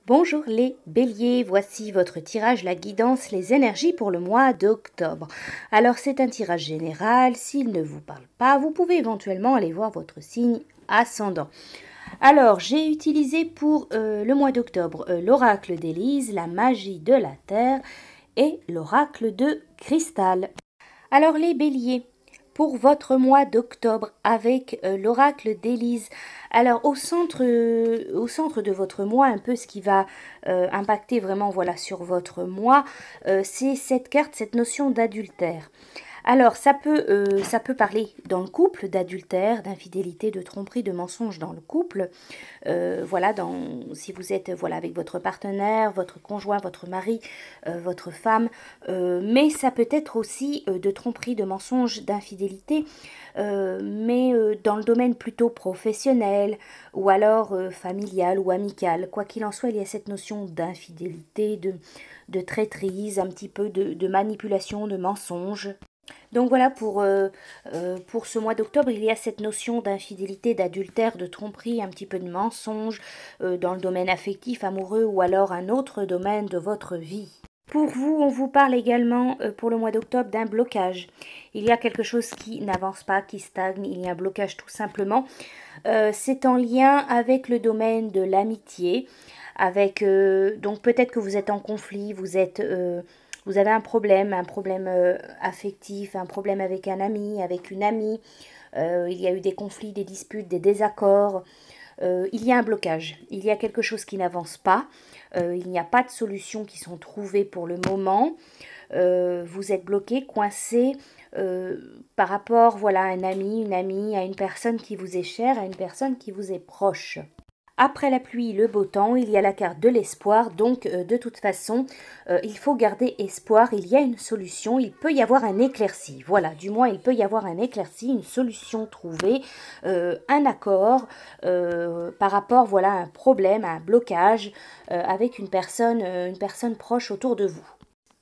Bonjour les béliers, voici votre tirage, la guidance, les énergies pour le mois d'octobre. Alors c'est un tirage général, s'il ne vous parle pas, vous pouvez éventuellement aller voir votre signe ascendant. Alors j'ai utilisé pour le mois d'octobre l'oracle d'Élise, la magie de la terre et l'oracle de cristal. Alors les béliers, pour votre mois d'octobre avec l'oracle d'Élise. Alors au centre de votre mois, un peu ce qui va impacter vraiment voilà sur votre mois, c'est cette carte, cette notion d'adultère. Alors ça peut parler dans le couple d'adultère, d'infidélité, de tromperie, de mensonge dans le couple. Voilà, si vous êtes voilà avec votre partenaire, votre conjoint, votre mari, votre femme, mais ça peut être aussi de tromperie, de mensonge, d'infidélité, mais dans le domaine plutôt professionnel ou alors familial ou amical. Quoi qu'il en soit, il y a cette notion d'infidélité, de traîtrise, un petit peu de manipulation, de mensonge. Donc voilà, pour ce mois d'octobre, il y a cette notion d'infidélité, d'adultère, de tromperie, un petit peu de mensonge dans le domaine affectif, amoureux ou alors un autre domaine de votre vie. Pour vous, on vous parle également pour le mois d'octobre d'un blocage. Il y a quelque chose qui n'avance pas, qui stagne, il y a un blocage tout simplement. C'est en lien avec le domaine de l'amitié, avec donc peut-être que vous êtes en conflit, vous avez un problème affectif, un problème avec un ami, avec une amie. Il y a eu des conflits, des disputes, des désaccords. Il y a un blocage, il y a quelque chose qui n'avance pas. Il n'y a pas de solutions qui sont trouvées pour le moment. Vous êtes bloqué, coincé par rapport voilà, à un ami, une amie, à une personne qui vous est chère, à une personne qui vous est proche. Après la pluie, le beau temps, il y a la carte de l'espoir, donc de toute façon, il faut garder espoir, il y a une solution, il peut y avoir un éclairci, voilà, du moins il peut y avoir un éclairci, une solution trouvée, un accord par rapport voilà, à un problème, à un blocage avec une personne proche autour de vous.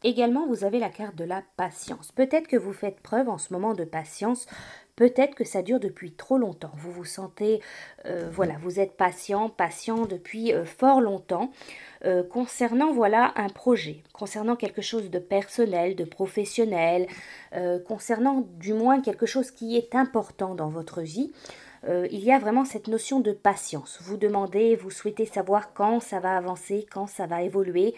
Également, vous avez la carte de la patience. Peut-être que vous faites preuve en ce moment de patience. Peut-être que ça dure depuis trop longtemps. Vous vous sentez, voilà, vous êtes patient depuis fort longtemps concernant, voilà, un projet, concernant quelque chose de personnel, de professionnel, concernant du moins quelque chose qui est important dans votre vie. Il y a vraiment cette notion de patience. Vous demandez, vous souhaitez savoir quand ça va avancer, quand ça va évoluer,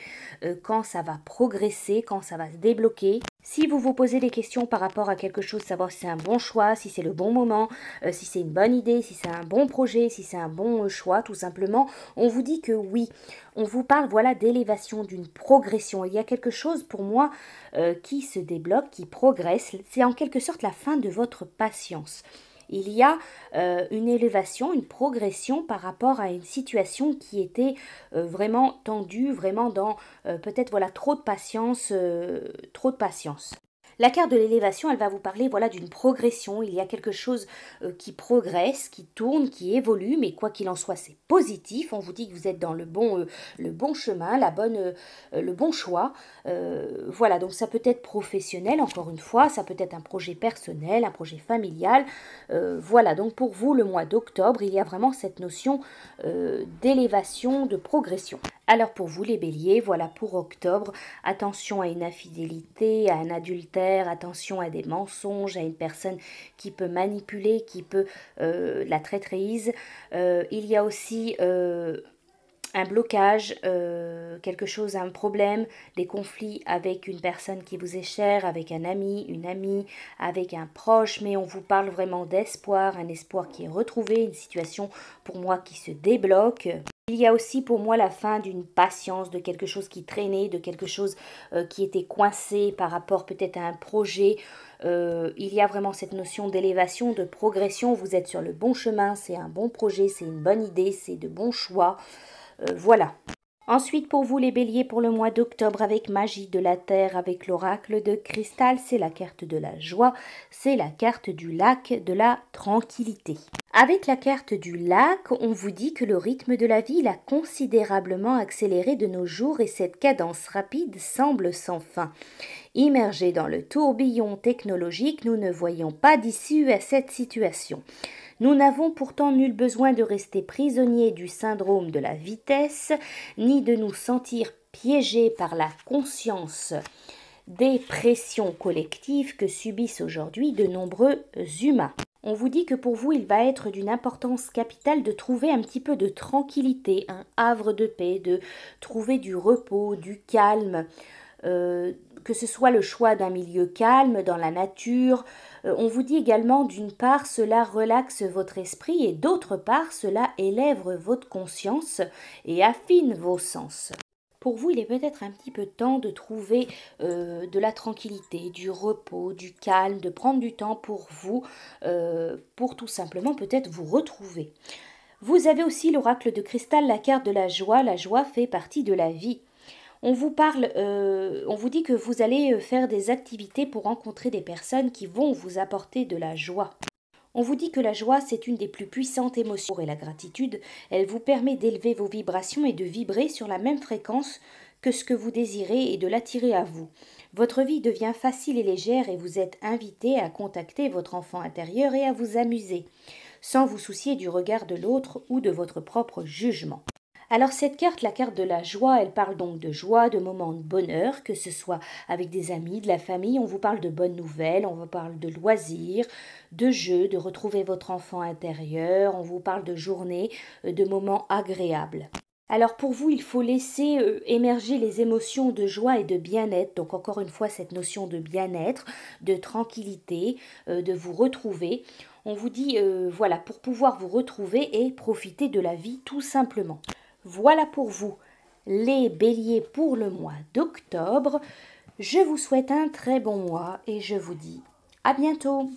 quand ça va progresser, quand ça va se débloquer. Si vous vous posez des questions par rapport à quelque chose, savoir si c'est un bon choix, si c'est le bon moment, si c'est une bonne idée, si c'est un bon projet, si c'est un bon choix, tout simplement, on vous dit que oui. On vous parle voilà d'élévation, d'une progression. Il y a quelque chose pour moi qui se débloque, qui progresse. C'est en quelque sorte la fin de votre patience. Il y a une élévation, une progression par rapport à une situation qui était vraiment tendue, vraiment dans peut-être voilà trop de patience, trop de patience. La carte de l'élévation, elle va vous parler voilà d'une progression. Il y a quelque chose qui progresse, qui tourne, qui évolue, mais quoi qu'il en soit, c'est positif. On vous dit que vous êtes dans le bon chemin, le bon choix. Voilà, donc ça peut être professionnel, encore une fois, ça peut être un projet personnel, un projet familial. Voilà, donc pour vous, le mois d'octobre, il y a vraiment cette notion d'élévation, de progression. Alors pour vous les béliers, voilà pour octobre, attention à une infidélité, à un adultère, attention à des mensonges, à une personne qui peut manipuler, qui peut la traîtrise. Il y a aussi un blocage, quelque chose, un problème, des conflits avec une personne qui vous est chère, avec un ami, une amie, avec un proche, mais on vous parle vraiment d'espoir, un espoir qui est retrouvé, une situation pour moi qui se débloque. Il y a aussi pour moi la fin d'une patience, de quelque chose qui traînait, de quelque chose qui était coincé par rapport peut-être à un projet. Il y a vraiment cette notion d'élévation, de progression. Vous êtes sur le bon chemin, c'est un bon projet, c'est une bonne idée, c'est de bons choix. Voilà. Ensuite, pour vous les béliers, pour le mois d'octobre, avec magie de la terre, avec l'oracle de cristal, c'est la carte de la joie, c'est la carte du lac de la tranquillité. Avec la carte du lac, on vous dit que le rythme de la ville a considérablement accéléré de nos jours et cette cadence rapide semble sans fin. Immergés dans le tourbillon technologique, nous ne voyons pas d'issue à cette situation. Nous n'avons pourtant nul besoin de rester prisonniers du syndrome de la vitesse, ni de nous sentir piégés par la conscience des pressions collectives que subissent aujourd'hui de nombreux humains. On vous dit que pour vous, il va être d'une importance capitale de trouver un petit peu de tranquillité, un havre de paix, de trouver du repos, du calme, que ce soit le choix d'un milieu calme, dans la nature. On vous dit également, d'une part, cela relaxe votre esprit et d'autre part, cela élève votre conscience et affine vos sens. Pour vous, il est peut-être un petit peu temps de trouver de la tranquillité, du repos, du calme, de prendre du temps pour vous, pour tout simplement peut-être vous retrouver. Vous avez aussi l'oracle de cristal, la carte de la joie. La joie fait partie de la vie. On vous parle, on vous dit que vous allez faire des activités pour rencontrer des personnes qui vont vous apporter de la joie. On vous dit que la joie, c'est une des plus puissantes émotions et la gratitude, elle vous permet d'élever vos vibrations et de vibrer sur la même fréquence que ce que vous désirez et de l'attirer à vous. Votre vie devient facile et légère et vous êtes invité à contacter votre enfant intérieur et à vous amuser, sans vous soucier du regard de l'autre ou de votre propre jugement. Alors cette carte, la carte de la joie, elle parle donc de joie, de moments de bonheur, que ce soit avec des amis, de la famille, on vous parle de bonnes nouvelles, on vous parle de loisirs, de jeux, de retrouver votre enfant intérieur, on vous parle de journées, de moments agréables. Alors pour vous, il faut laisser émerger les émotions de joie et de bien-être, donc encore une fois cette notion de bien-être, de tranquillité, de vous retrouver. On vous dit, voilà, pour pouvoir vous retrouver et profiter de la vie tout simplement. Voilà pour vous les béliers pour le mois d'octobre. Je vous souhaite un très bon mois et je vous dis à bientôt.